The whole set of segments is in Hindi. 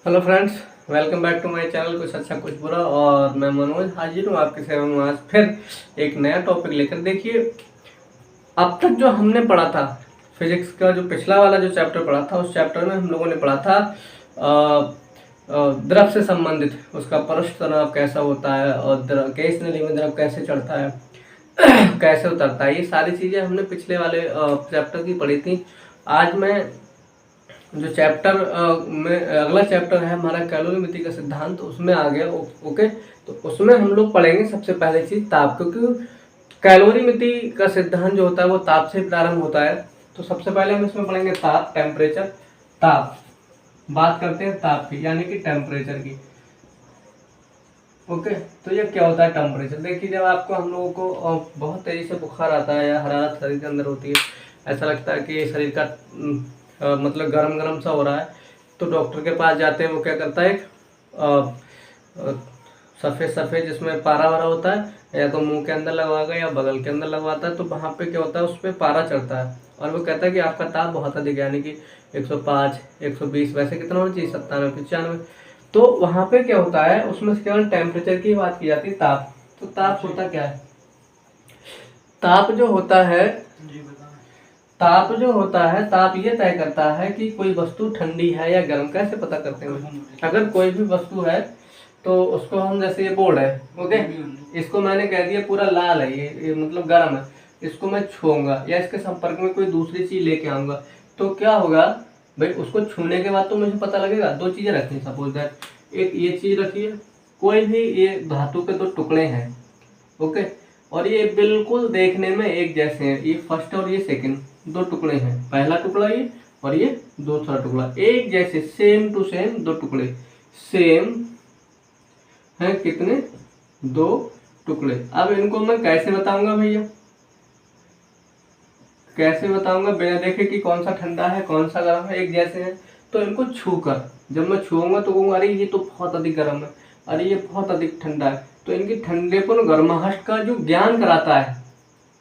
Hello friends, welcome back to my channel कुछ अच्छा कुछ बुरा। और मैं मनोज हाजिर हूँ आपके सेवा में आज फिर एक नया टॉपिक लेकर। देखिए, अब तक जो हमने पढ़ा था फिजिक्स का, जो पिछला वाला जो चैप्टर पढ़ा था, उस चैप्टर में हम लोगों ने पढ़ा था द्रव से संबंधित, उसका पृष्ठ तनाव कैसा होता है और गैस नली में द्रव कैसे चढ़ता है कैसे उतरता है। ये सारी चीज़ें हमने पिछले वाले चैप्टर की पढ़ी थी। आज मैं जो चैप्टर में अगला चैप्टर है हमारा कैलोरीमिति का सिद्धांत, तो उसमें आ गया। ओके, तो उसमें हम लोग पढ़ेंगे सबसे पहले चीज ताप, क्योंकि कैलोरीमिति का सिद्धांत जो होता है वो ताप से प्रारंभ होता है। तो सबसे पहले हम इसमें पढ़ेंगे ताप, टेम्परेचर। ताप, बात करते हैं ताप की, यानी कि टेम्परेचर की। ओके, तो ये क्या होता है टेम्परेचर? देखिए, जब आपको हम लोगों को बहुत तेजी से बुखार आता है या हरारत शरीर के अंदर होती है, ऐसा लगता है कि शरीर का मतलब गरम गरम सा हो रहा है, तो डॉक्टर के पास जाते हैं। वो क्या करता है, सफ़ेद सफ़ेद जिसमें पारा वारा होता है, या तो मुंह के अंदर लगवाएगा या बगल के अंदर लगवाता है। तो वहाँ पे क्या होता है, उस पर पारा चढ़ता है और वो कहता है कि आपका ताप बहुत अधिक है, यानी कि 105, 120, वैसे कितना होना चाहिए, 97, 95। तो वहाँ पे क्या होता है, उसमें केवल टेम्परेचर की बात की जाती है। ताप, तो ताप होता क्या है? ताप जो होता है, ताप जो होता है, ताप ये तय करता है कि कोई वस्तु ठंडी है या गर्म। कैसे पता करते हैं? अगर कोई भी वस्तु है तो उसको हम, जैसे ये बोर्ड है, ओके, इसको मैंने कह दिया पूरा लाल है, ये मतलब गर्म है, इसको मैं छूऊंगा या इसके संपर्क में कोई दूसरी चीज लेके आऊंगा, तो क्या होगा भाई, उसको छूने के बाद तो मुझे पता लगेगा। दो चीजें रखी, सपोज दैट, एक ये चीज रखिए, कोई भी ये धातु के दो टुकड़े हैं, ओके, और ये बिल्कुल देखने में एक जैसे हैं। ये फर्स्ट और ये सेकंड दो टुकड़े हैं, पहला टुकड़ा ये और ये दूसरा टुकड़ा, एक जैसे, सेम टू सेम दो टुकड़े, सेम है कितने, दो टुकड़े। अब इनको मैं कैसे बताऊंगा भैया, कैसे बताऊंगा बिना देखे कि कौन सा ठंडा है कौन सा गर्म है, एक जैसे हैं। तो इनको छूकर, जब मैं छूऊंगा तो कहूंगा अरे ये तो बहुत अधिक गर्म है, अरे ये बहुत अधिक ठंडा है। तो इनकी ठंडेपन गर्माहट का जो ज्ञान कराता है,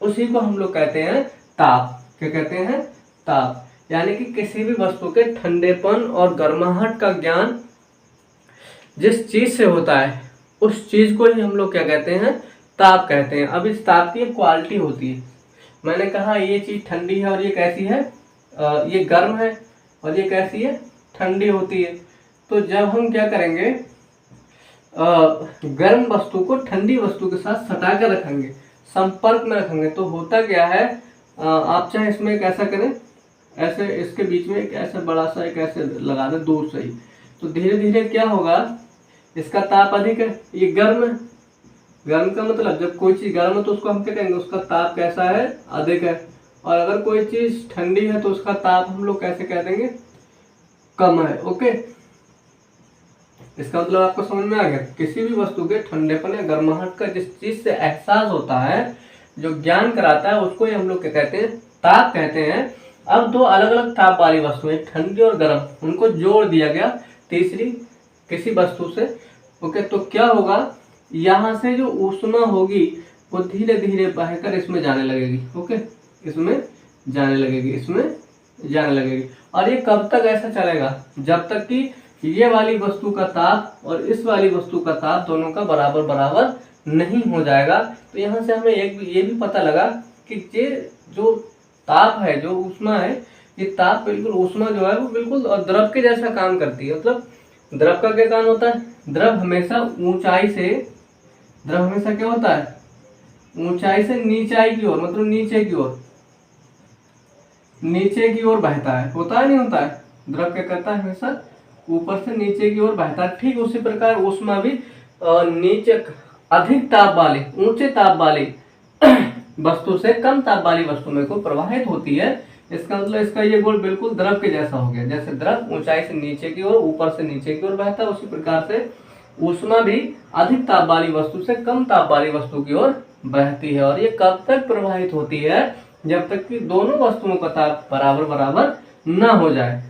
उसी को हम लोग कहते हैं ताप। क्या कहते हैं? ताप। यानी कि किसी भी वस्तु के ठंडेपन और गर्माहट का ज्ञान जिस चीज से होता है, उस चीज को ही हम लोग क्या कहते हैं, ताप कहते हैं। अब इस ताप की एक क्वालिटी होती है। मैंने कहा ये चीज ठंडी है और ये कैसी है, ये गर्म है, और ये कैसी है, ठंडी होती है। तो जब हम क्या करेंगे, गर्म वस्तु को ठंडी वस्तु के साथ सटा कर रखेंगे, संपर्क में रखेंगे, तो होता क्या है, आप चाहे इसमें एक ऐसा करें, ऐसे इसके बीच में एक ऐसे बड़ा सा एक ऐसे लगा दें दूर से ही, तो धीरे धीरे क्या होगा, इसका ताप अधिक है, ये गर्म है। गर्म का मतलब जब कोई चीज गर्म है तो उसको हम क्या कहेंगे, उसका ताप कैसा है, अधिक है। और अगर कोई चीज ठंडी है तो उसका ताप हम लोग कैसे कह देंगे, कम है। ओके, इसका मतलब आपको समझ में आ गया। किसी भी वस्तु के ठंडेपन या गर्माहट का जिस चीज से एहसास होता है, जो ज्ञान कराता है, उसको ही हम लोग क्या कहते हैं, ताप कहते हैं। अब दो अलग अलग ताप वाली वस्तुएं, ठंडी और गर्म, उनको जोड़ दिया गया तीसरी किसी वस्तु से। ओके, तो क्या होगा, यहाँ से जो ऊष्मा होगी वो धीरे धीरे बहकर इसमें जाने लगेगी। ओके, इसमें जाने लगेगी, इसमें जाने लगेगी। और ये कब तक ऐसा चलेगा, जब तक कि ये वाली वस्तु का ताप और इस वाली वस्तु का ताप दोनों का बराबर बराबर नहीं हो जाएगा। तो यहाँ से हमें एक ये भी पता लगा कि ये जो ताप है, जो ऊष्मा है, ये ताप बिल्कुल, ऊष्मा जो है वो बिल्कुल द्रव के जैसा काम करती है। मतलब द्रव का क्या काम होता है, द्रव हमेशा ऊंचाई से, द्रव हमेशा क्या होता है, ऊंचाई से नीचाई की ओर, मतलब नीचे की ओर, नीचे की ओर बहता है। होता है नहीं होता है, द्रव क्या करता है, हमेशा ऊपर से नीचे की ओर बहता है। ठीक उसी प्रकार ऊष्मा भी नीचे, अधिक ताप वाली, ऊंचे ताप वाली वस्तु से कम ताप वाली वस्तु में को प्रवाहित होती है। इसका मतलब इसका ये गुण बिल्कुल द्रव के जैसा हो गया। जैसे द्रव ऊंचाई से नीचे की ओर, ऊपर से नीचे की ओर बहता है, उसी प्रकार से ऊष्मा भी अधिक ताप वाली वस्तु से कम ताप वाली वस्तु की ओर बहती है। और ये कब तक प्रवाहित होती है, जब तक कि दोनों वस्तुओं का ताप बराबर बराबर ना हो जाए।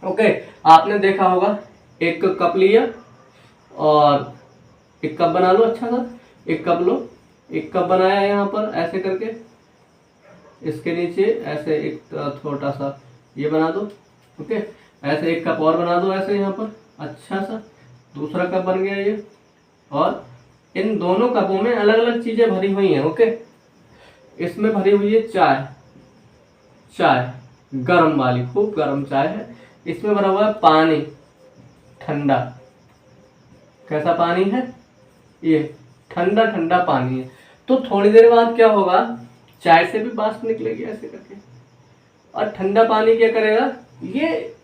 ओके, आपने देखा होगा, एक कप लिया और एक कप बना लो, अच्छा सा एक कप लो, एक कप बनाया यहाँ पर ऐसे करके, इसके नीचे ऐसे एक छोटा सा ये बना दो। ओके, ऐसे एक कप और बना दो ऐसे यहाँ पर, अच्छा सा दूसरा कप बन गया ये। और इन दोनों कपों में अलग अलग चीजें भरी हुई हैं। ओके, इसमें भरी हुई है चाय, चाय गर्म वाली, खूब गर्म चाय है। इसमें भरा हुआ है पानी ठंडा, कैसा पानी है ये, ठंडा ठंडा पानी है। तो थोड़ी देर बाद क्या होगा, चाय से भी वाष्प निकलेगी ऐसे करके, और ठंडा पानी क्या करेगा, ये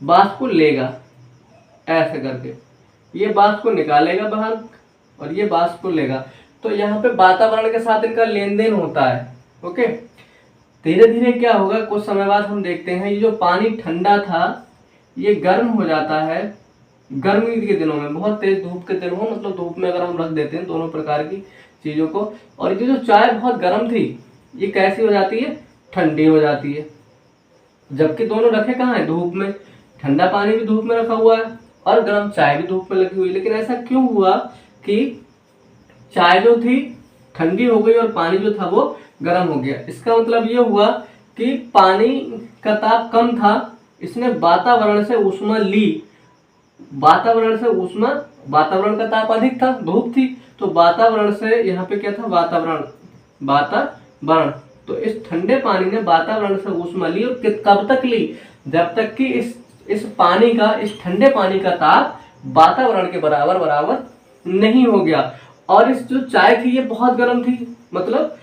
वाष्प को लेगा ऐसे करके, ये वाष्प को निकालेगा बाहर और ये वाष्प को लेगा। तो यहाँ पे वातावरण के साथ इनका लेन देन होता है। ओके, धीरे धीरे क्या होगा, कुछ समय बाद हम देखते हैं ये जो पानी ठंडा था ये गर्म हो जाता है। गर्मी के दिनों में, बहुत तेज धूप के दिन हो, मतलब धूप में अगर हम रख देते हैं दोनों प्रकार की चीजों को, और ये जो चाय बहुत गर्म थी ये कैसी हो जाती है, ठंडी हो जाती है। जबकि दोनों रखे कहाँ है, धूप में। ठंडा पानी भी धूप में रखा हुआ है और गर्म चाय भी धूप में लगी हुई है। लेकिन ऐसा क्यों हुआ कि चाय जो थी ठंडी हो गई और पानी जो था वो गर्म हो गया। इसका मतलब ये हुआ कि पानी का ताप कम था, इसने वातावरण से ऊष्मा ली, वातावरण से ऊष्मा, वातावरण का ताप अधिक था, धूप थी, तो वातावरण से यहाँ पे क्या था, वातावरण, वातावरण, तो इस ठंडे पानी ने वातावरण से ऊष्मा ली। और कब तक ली, जब तक कि इस पानी का, इस ठंडे पानी का ताप वातावरण के बराबर बराबर नहीं हो गया। और इस जो चाय थी ये बहुत गर्म थी, मतलब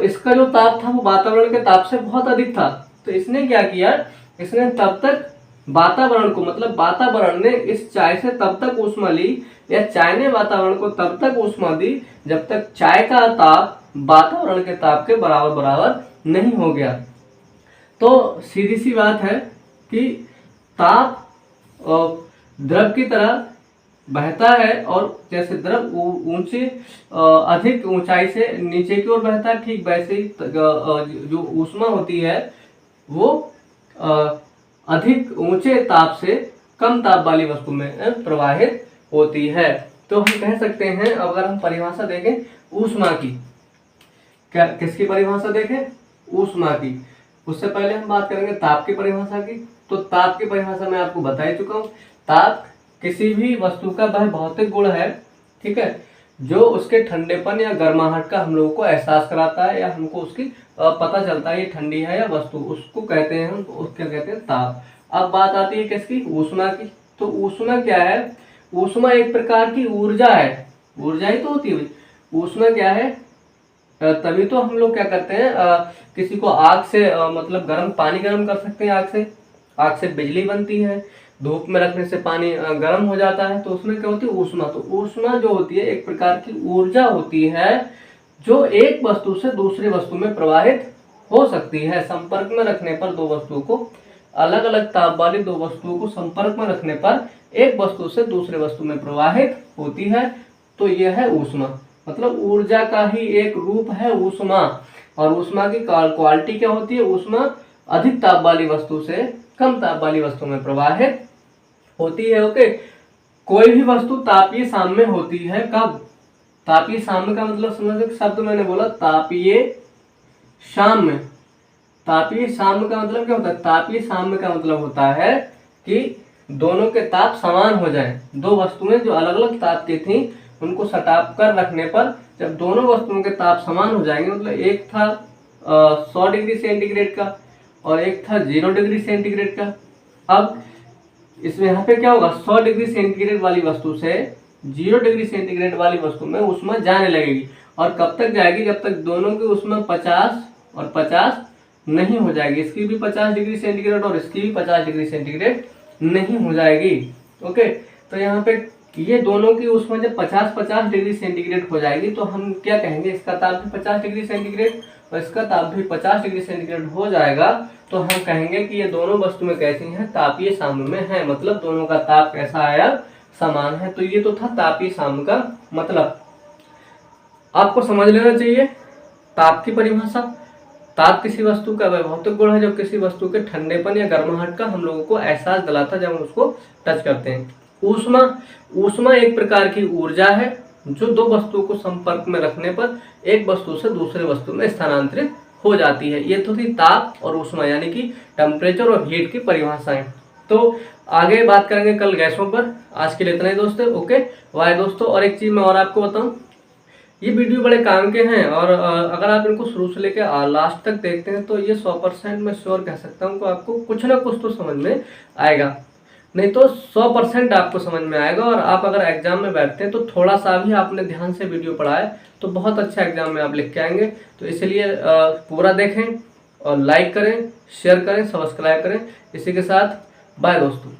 इसका जो ताप था वो वातावरण के ताप से बहुत अधिक था। तो इसने क्या किया, इसने तब तक वातावरण को, मतलब वातावरण ने इस चाय से तब तक ऊष्मा ली, या चाय ने वातावरण को तब तक ऊष्मा दी जब तक चाय का ताप वातावरण के ताप के बराबर बराबर नहीं हो गया। तो सीधी सी बात है कि ताप द्रव की तरह बहता है, और जैसे द्रव ऊंचे अधिक ऊंचाई से नीचे की ओर बहता है, ठीक वैसे ही जो ऊष्मा होती है वो अधिक ऊंचे ताप से कम ताप वाली वस्तु में प्रवाहित होती है। तो हम कह सकते हैं, अगर हम परिभाषा देखें ऊष्मा की, क्या किसकी परिभाषा देखें, ऊष्मा की। उससे पहले हम बात करेंगे ताप की परिभाषा की। तो ताप की परिभाषा मैं आपको बता ही चुका हूँ। ताप किसी भी वस्तु का वह भौतिक गुण है, ठीक है, जो उसके ठंडेपन या गर्माहट का हम लोगों को एहसास कराता है, या हमको उसकी पता चलता है ये ठंडी है या वस्तु, उसको कहते हैं हम, उसको कहते हैं ताप। अब बात आती है किसकी, ऊष्मा की। तो ऊष्मा क्या है, ऊष्मा एक प्रकार की ऊर्जा है, ऊर्जा ही तो होती है। ऊष्मा क्या है, तभी तो हम लोग क्या करते हैं, किसी को आग से मतलब गर्म पानी गर्म कर सकते हैं, आग से बिजली बनती है, धूप में रखने से पानी गर्म हो जाता है, तो उसमें क्या होती है, ऊष्मा। तो ऊष्मा जो होती है एक प्रकार की ऊर्जा होती है जो एक वस्तु से दूसरी वस्तु में प्रवाहित हो सकती है। संपर्क में रखने पर दो वस्तुओं को, अलग अलग ताप वाली दो वस्तुओं को संपर्क में रखने पर एक वस्तु से दूसरे वस्तु में प्रवाहित होती है। तो यह है ऊष्मा, मतलब ऊर्जा का ही एक रूप है ऊष्मा। और ऊष्मा की क्वालिटी क्या होती है, ऊष्मा अधिक ताप वाली वस्तु से कम ताप वाली वस्तु में प्रवाहित होती है। ओके, कोई भी वस्तु तापीय साम्य होती है। कब, तापीय साम्य का मतलब समझ, शब्द मैंने बोला तापीय साम्य। तापीय साम्य का मतलब क्या होता है, तापीय साम्य का मतलब होता है कि दोनों के ताप समान हो जाएं। दो वस्तुएं जो अलग अलग ताप की थी उनको सटाप कर रखने पर जब दोनों वस्तुओं के ताप समान हो जाएंगे, मतलब एक था 100 डिग्री सेंटीग्रेड का और एक था 0 डिग्री सेंटीग्रेड का। अब इसमें यहाँ पे क्या होगा, 100 डिग्री सेंटीग्रेड वाली वस्तु से 0 डिग्री सेंटीग्रेड वाली वस्तु में ऊष्मा जाने लगेगी। और कब तक जाएगी, जब तक दोनों की ऊष्मा 50 और 50 नहीं हो जाएगी। इसकी भी 50 डिग्री सेंटीग्रेड और इसकी भी 50 डिग्री सेंटीग्रेड नहीं हो जाएगी। ओके, तो यहाँ पे ये दोनों की ऊष्मा जब 50-50 डिग्री सेंटीग्रेड हो जाएगी तो हम क्या कहेंगे, इसका ताप भी 50 डिग्री सेंटीग्रेड और इसका ताप भी 50 डिग्री सेंटीग्रेड हो जाएगा, तो हम कहेंगे कि ये दोनों वस्तुएं कैसी हैं, तापीय साम्य में है, मतलब दोनों का ताप कैसा आया, समान है। तो ये तो था तापीय साम्य का मतलब। आपको समझ लेना चाहिए ताप की परिभाषा। ताप किसी वस्तु का वह भौतिक गुण है जो किसी वस्तु के ठंडेपन या गर्माहट का हम लोगों को एहसास दिलाता है जब हम उसको टच करते हैं। ऊष्मा, ऊष्मा एक प्रकार की ऊर्जा है जो दो वस्तुओं को संपर्क में रखने पर एक वस्तु से दूसरे वस्तु में स्थानांतरित हो जाती है। ये तो थी ताप और ऊष्मा यानी कि टेम्परेचर और हीट की परिभाषाएं। तो आगे बात करेंगे कल गैसों पर। आज के लिए इतना ही दोस्तों, ओके बाय दोस्तों। और एक चीज़ मैं और आपको बताऊं, ये वीडियो बड़े काम के हैं और अगर आप इनको शुरू से लेकर लास्ट तक देखते हैं तो ये 100% मैं श्योर कह सकता हूँ कि आपको कुछ ना कुछ तो समझ में आएगा, नहीं तो 100% आपको समझ में आएगा। और आप अगर एग्जाम में बैठते हैं तो थोड़ा सा भी आपने ध्यान से वीडियो पढ़ा है तो बहुत अच्छा एग्जाम में आप लिख के आएंगे। तो इसलिए पूरा देखें और लाइक करें, शेयर करें, सब्सक्राइब करें। इसी के साथ बाय दोस्तों।